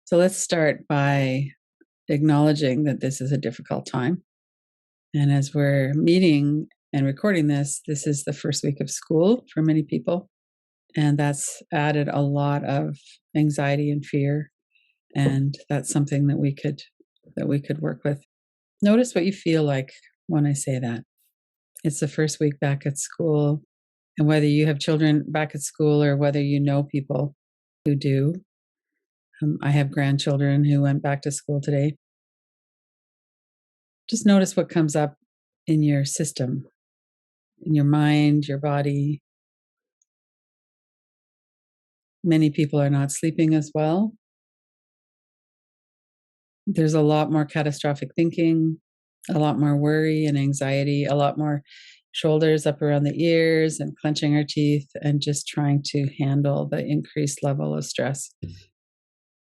So let's start by acknowledging that this is a difficult time. And as we're meeting and recording this, this is the first week of school for many people. And that's added a lot of anxiety and fear. And that's something that we could work with. Notice what you feel like when I say that. It's the first week back at school. And whether you have children back at school or whether you know people who do, I have grandchildren who went back to school today. Just notice what comes up in your system, in your mind, your body. Many people are not sleeping as well. There's a lot more catastrophic thinking, a lot more worry and anxiety, a lot more shoulders up around the ears and clenching our teeth and just trying to handle the increased level of stress.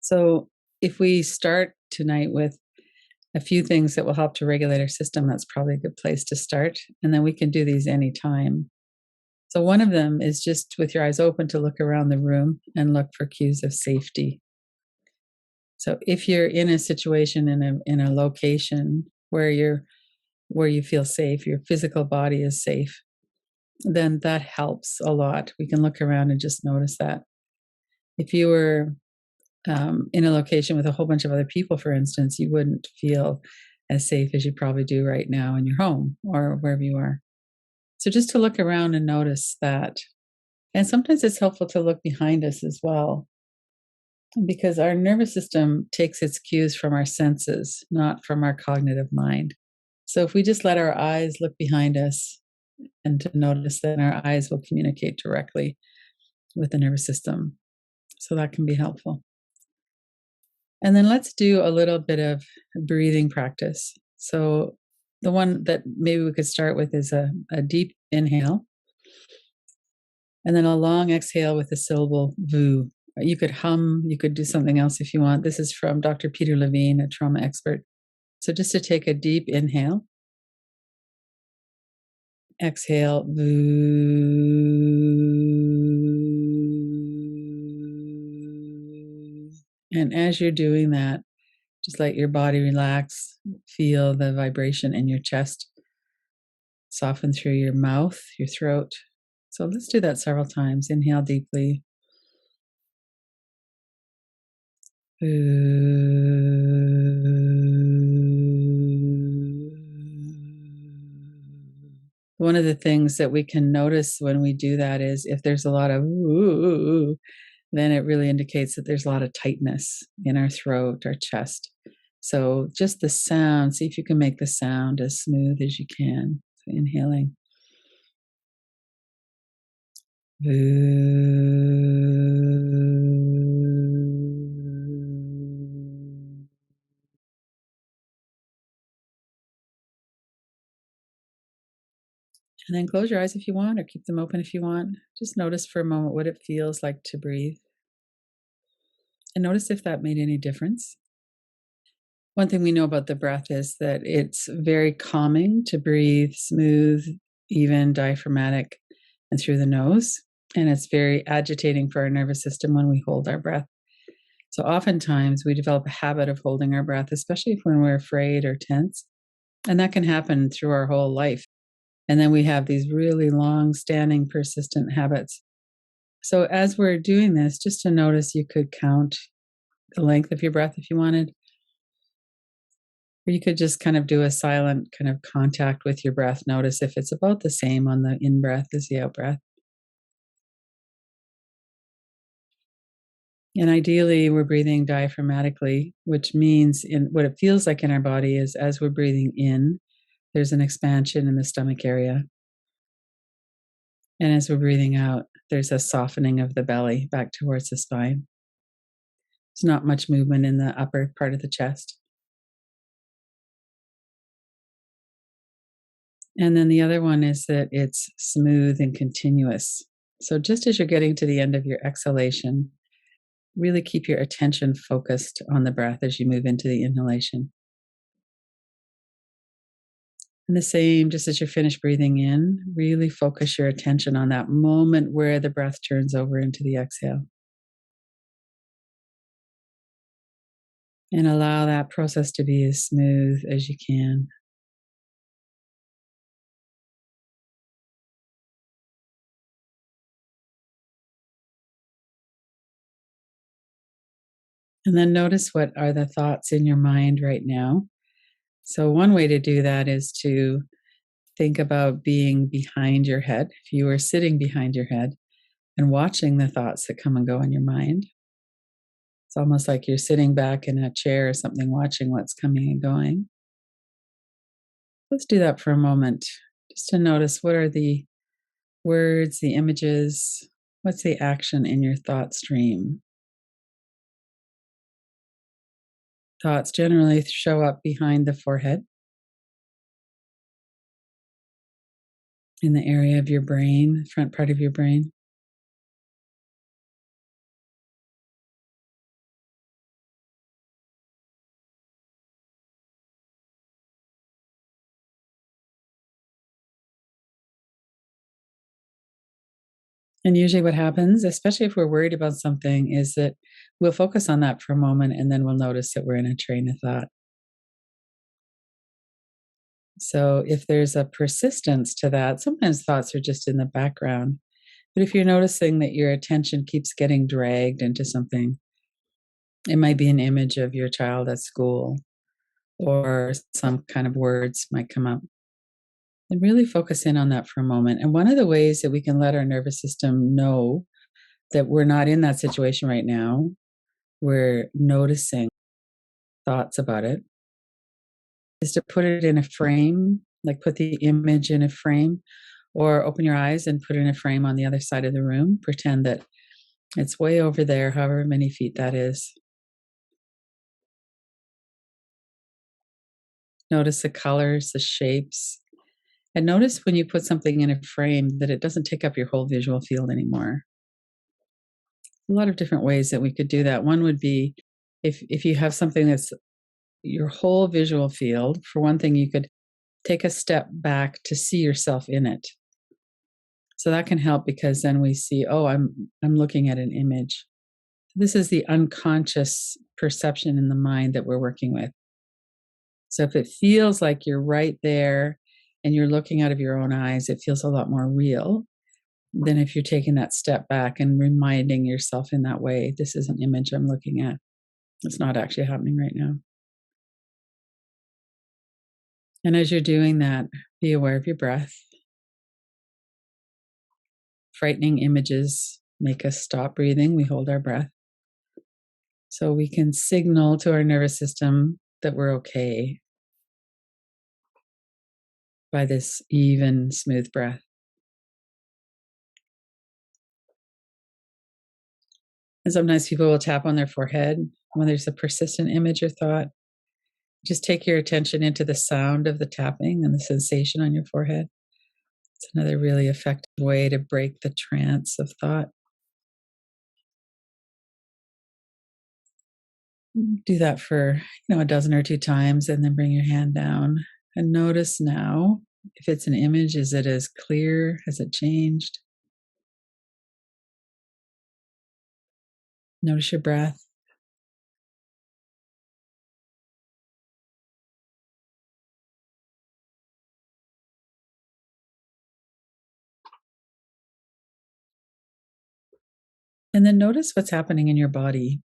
So if we start tonight with a few things that will help to regulate our system, that's probably a good place to start. And then we can do these anytime. So one of them is just with your eyes open to look around the room and look for cues of safety. So if you're in a situation in a location where you feel safe, your physical body is safe, then that helps a lot. We can look around and just notice that. If you were in a location with a whole bunch of other people, for instance, you wouldn't feel as safe as you probably do right now in your home or wherever you are. So just to look around and notice that. And sometimes it's helpful to look behind us as well, because our nervous system takes its cues from our senses, not from our cognitive mind. So if we just let our eyes look behind us and to notice that our eyes will communicate directly with the nervous system. So that can be helpful. And then let's do a little bit of breathing practice. So the one that maybe we could start with is a deep inhale, and then a long exhale with the syllable VU. You could hum, you could do something else if you want. This is from Dr. Peter Levine, a trauma expert. So just to take a deep inhale, exhale, VU. And as you're doing that, just let your body relax, feel the vibration in your chest, soften through your mouth, your throat. So let's do that several times. Inhale deeply. One of the things that we can notice when we do that is if there's a lot of ooh, then it really indicates that there's a lot of tightness in our throat, our chest. So just the sound, see if you can make the sound as smooth as you can. So inhaling. And then close your eyes if you want, or keep them open if you want. Just notice for a moment what it feels like to breathe. And notice if that made any difference. One thing we know about the breath is that it's very calming to breathe smooth, even, diaphragmatic, and through the nose. And it's very agitating for our nervous system when we hold our breath. So oftentimes we develop a habit of holding our breath, especially when we're afraid or tense. And that can happen through our whole life. And then we have these really long-standing, persistent habits. So as we're doing this, just to notice, you could count the length of your breath if you wanted. Or you could just kind of do a silent kind of contact with your breath. Notice if it's about the same on the in-breath as the out-breath. And ideally, we're breathing diaphragmatically, which means what it feels like in our body is as we're breathing in, there's an expansion in the stomach area. And as we're breathing out, there's a softening of the belly back towards the spine. There's not much movement in the upper part of the chest. And then the other one is that it's smooth and continuous. So just as you're getting to the end of your exhalation, really keep your attention focused on the breath as you move into the inhalation. And the same, just as you're finished breathing in, really focus your attention on that moment where the breath turns over into the exhale. And allow that process to be as smooth as you can. And then notice what are the thoughts in your mind right now. So, one way to do that is to think about being behind your head. If you were sitting behind your head and watching the thoughts that come and go in your mind, it's almost like you're sitting back in a chair or something, watching what's coming and going. Let's do that for a moment, just to notice what are the words, the images, what's the action in your thought stream. Thoughts generally show up behind the forehead, in the area of your brain, front part of your brain. And usually, what happens, especially if we're worried about something, is that we'll focus on that for a moment and then we'll notice that we're in a train of thought. So, if there's a persistence to that, sometimes thoughts are just in the background. But if you're noticing that your attention keeps getting dragged into something, it might be an image of your child at school or some kind of words might come up. And really focus in on that for a moment. And one of the ways that we can let our nervous system know that we're not in that situation right now, we're noticing thoughts about it, is to put it in a frame, like put the image in a frame, or open your eyes and put it in a frame on the other side of the room. Pretend that it's way over there, however many feet that is. Notice the colors, the shapes, and notice when you put something in a frame that it doesn't take up your whole visual field anymore. A lot of different ways that we could do that. One would be if you have something that's your whole visual field, for one thing, you could take a step back to see yourself in it. So that can help because then we see, oh, I'm looking at an image. This is the unconscious perception in the mind that we're working with. So if it feels like you're right there and you're looking out of your own eyes, it feels a lot more real than if you're taking that step back and reminding yourself in that way, this is an image I'm looking at. It's not actually happening right now. And as you're doing that, be aware of your breath. Frightening images make us stop breathing. We hold our breath. So we can signal to our nervous system that we're okay by this even, smooth breath. And sometimes people will tap on their forehead when there's a persistent image or thought. Just take your attention into the sound of the tapping and the sensation on your forehead. It's another really effective way to break the trance of thought. Do that for, a dozen or two times and then bring your hand down and notice now if it's an image, is it as clear? Has it changed? Notice your breath. And then notice what's happening in your body.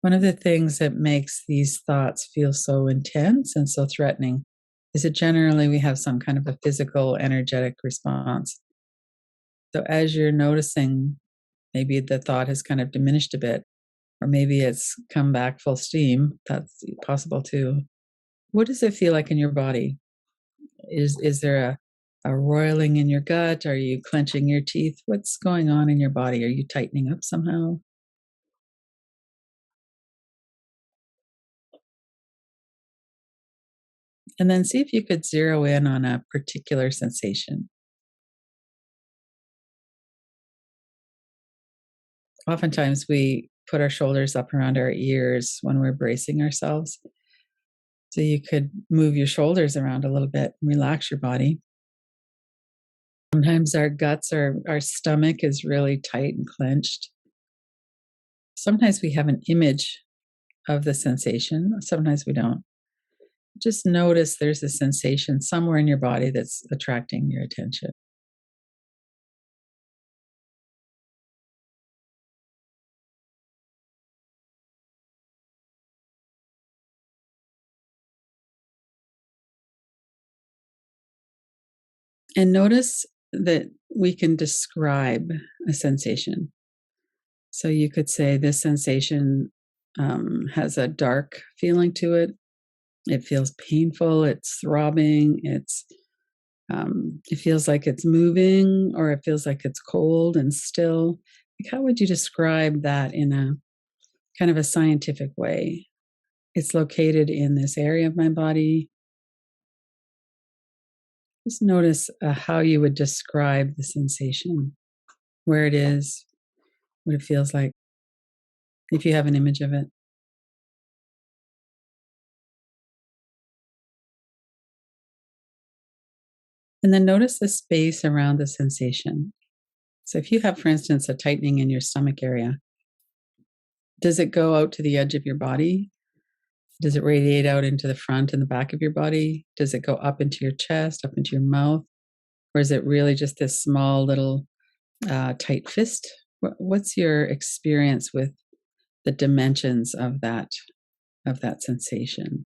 One of the things that makes these thoughts feel so intense and so threatening is that generally we have some kind of a physical, energetic response. So as you're noticing, maybe the thought has kind of diminished a bit, or maybe it's come back full steam. That's possible too. What does it feel like in your body? Is there a roiling in your gut? Are you clenching your teeth? What's going on in your body? Are you tightening up somehow? And then see if you could zero in on a particular sensation. Oftentimes we put our shoulders up around our ears when we're bracing ourselves. So you could move your shoulders around a little bit and relax your body. Sometimes our guts or our stomach is really tight and clenched. Sometimes we have an image of the sensation. Sometimes we don't. Just notice there's a sensation somewhere in your body that's attracting your attention. And notice that we can describe a sensation. So you could say this sensation has a dark feeling to it. It feels painful. It's throbbing. It feels like it's moving, or it feels like it's cold and still. Like, how would you describe that in a kind of a scientific way? It's located in this area of my body. Just notice how you would describe the sensation, where it is, what it feels like, if you have an image of it. And then notice the space around the sensation. So if you have, for instance, a tightening in your stomach area, does it go out to the edge of your body? Does it radiate out into the front and the back of your body? Does it go up into your chest, up into your mouth? Or is it really just this small little tight fist? What's your experience with the dimensions of that sensation?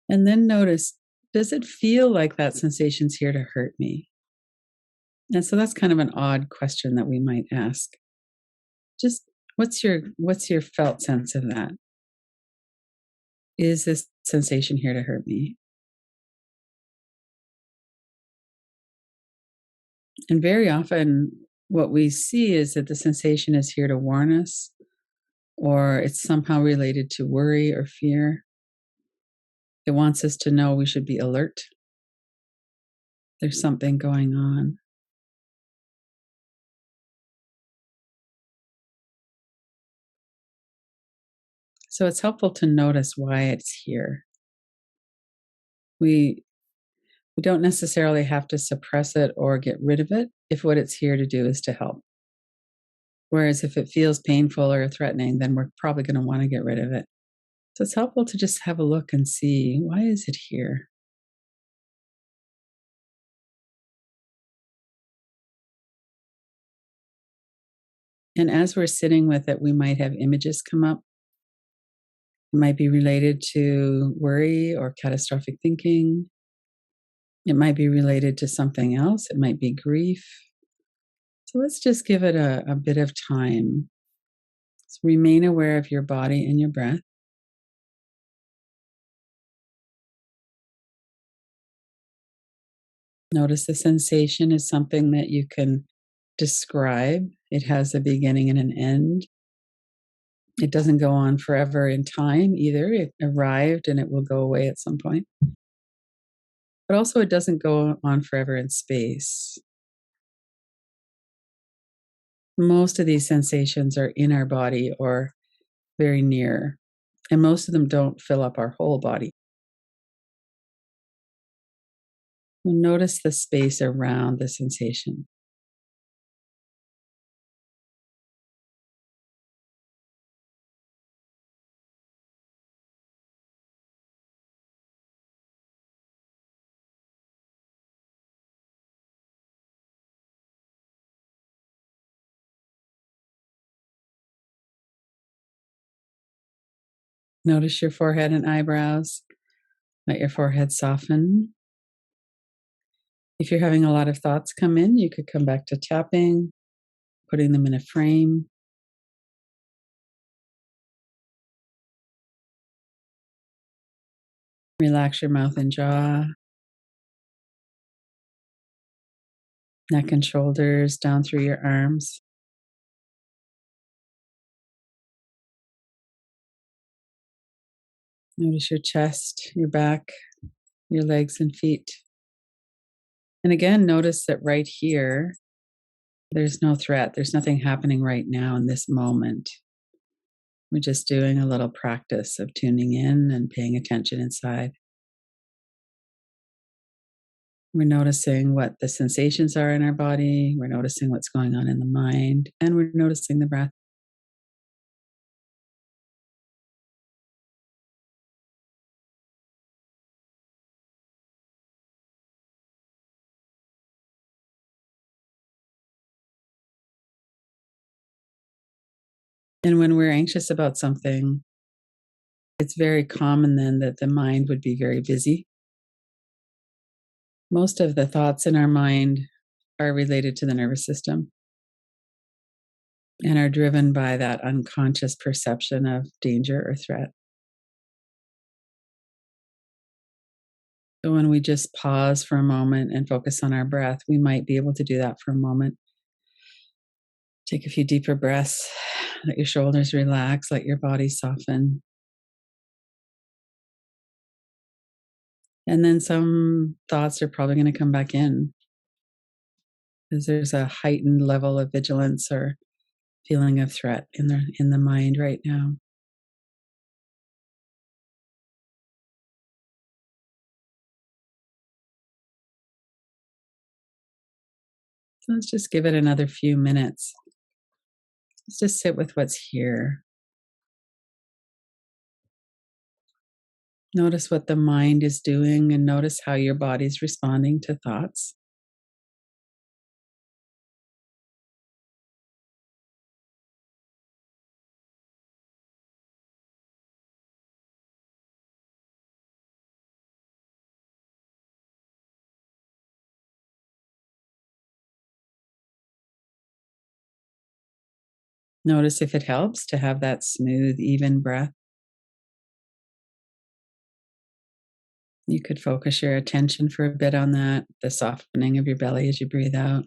And then notice, does it feel like that sensation's here to hurt me? And so that's kind of an odd question that we might ask. Just what's your felt sense of that? Is this sensation here to hurt me? And very often what we see is that the sensation is here to warn us, or it's somehow related to worry or fear. It wants us to know we should be alert. There's something going on. So it's helpful to notice why it's here. We we don't necessarily have to suppress it or get rid of it if what it's here to do is to help. Whereas if it feels painful or threatening, then we're probably going to want to get rid of it. So it's helpful to just have a look and see, why is it here? And as we're sitting with it, we might have images come up. It might be related to worry or catastrophic thinking. It might be related to something else. It might be grief. So let's just give it a bit of time. So remain aware of your body and your breath. Notice the sensation is something that you can describe. It has a beginning and an end. It doesn't go on forever in time either. It arrived and it will go away at some point. But also, it doesn't go on forever in space. Most of these sensations are in our body or very near, and most of them don't fill up our whole body. Notice the space around the sensation. Notice your forehead and eyebrows. Let your forehead soften. If you're having a lot of thoughts come in, you could come back to tapping, putting them in a frame. Relax your mouth and jaw, neck and shoulders, down through your arms. Notice your chest, your back, your legs and feet. And again, notice that right here, there's no threat. There's nothing happening right now in this moment. We're just doing a little practice of tuning in and paying attention inside. We're noticing what the sensations are in our body. We're noticing what's going on in the mind, and we're noticing the breath. And when we're anxious about something, it's very common then that the mind would be very busy. Most of the thoughts in our mind are related to the nervous system and are driven by that unconscious perception of danger or threat. So when we just pause for a moment and focus on our breath, we might be able to do that for a moment. Take a few deeper breaths. Let your shoulders relax, let your body soften. And then some thoughts are probably going to come back in because there's a heightened level of vigilance or feeling of threat in the mind right now. So let's just give it another few minutes. Let's just sit with what's here. Notice what the mind is doing and notice how your body's responding to thoughts. Notice if it helps to have that smooth, even breath. You could focus your attention for a bit on that, the softening of your belly as you breathe out.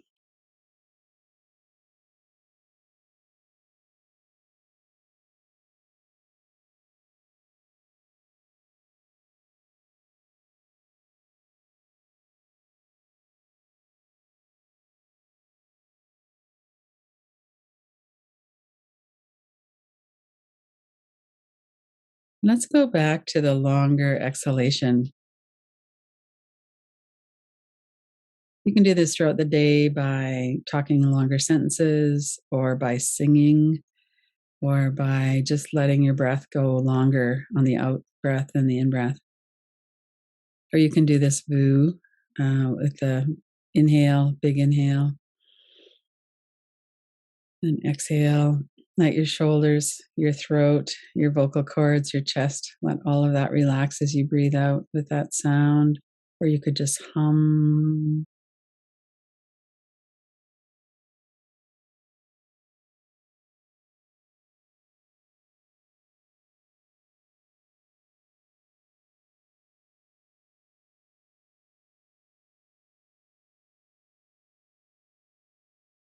Let's go back to the longer exhalation. You can do this throughout the day by talking longer sentences or by singing or by just letting your breath go longer on the out breath and the in breath. Or you can do this VU with the inhale, big inhale, and exhale. Let your shoulders, your throat, your vocal cords, your chest, let all of that relax as you breathe out with that sound. Or you could just hum.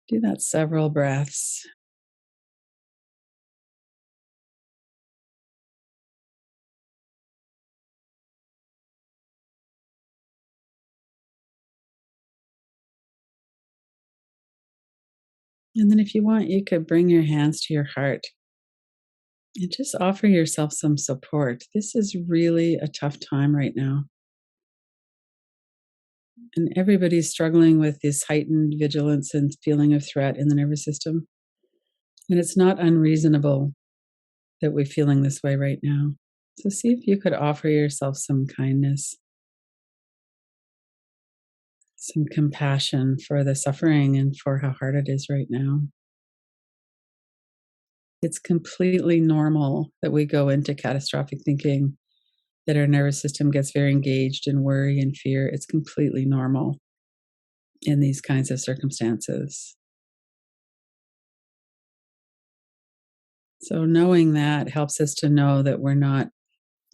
Do that several breaths. And then, if you want, you could bring your hands to your heart and just offer yourself some support. This is really a tough time right now. And everybody's struggling with this heightened vigilance and feeling of threat in the nervous system. And it's not unreasonable that we're feeling this way right now. So, see if you could offer yourself some kindness, some compassion for the suffering and for how hard it is right now. It's completely normal that we go into catastrophic thinking, that our nervous system gets very engaged in worry and fear. It's completely normal in these kinds of circumstances. So, knowing that helps us to know that we're not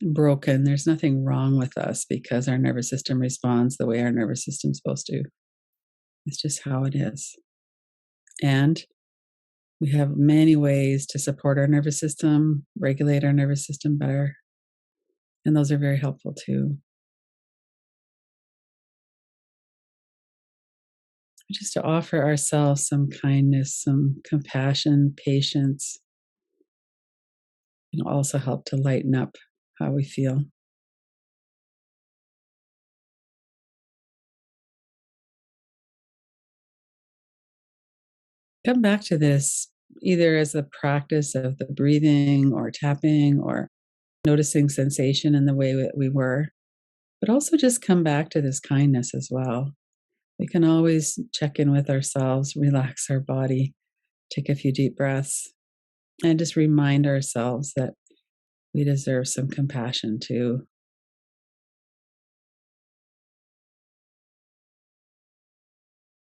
broken. There's nothing wrong with us because our nervous system responds the way our nervous system's supposed to. It's just how it is. And we have many ways to support our nervous system, regulate our nervous system better. And those are very helpful too. Just to offer ourselves some kindness, some compassion, patience, can also help to lighten up how we feel. come back to this either as a practice of the breathing or tapping or noticing sensation in the way that we were, but also just come back to this kindness as well. We can always check in with ourselves, relax our body, take a few deep breaths, and just remind ourselves that we deserve some compassion too.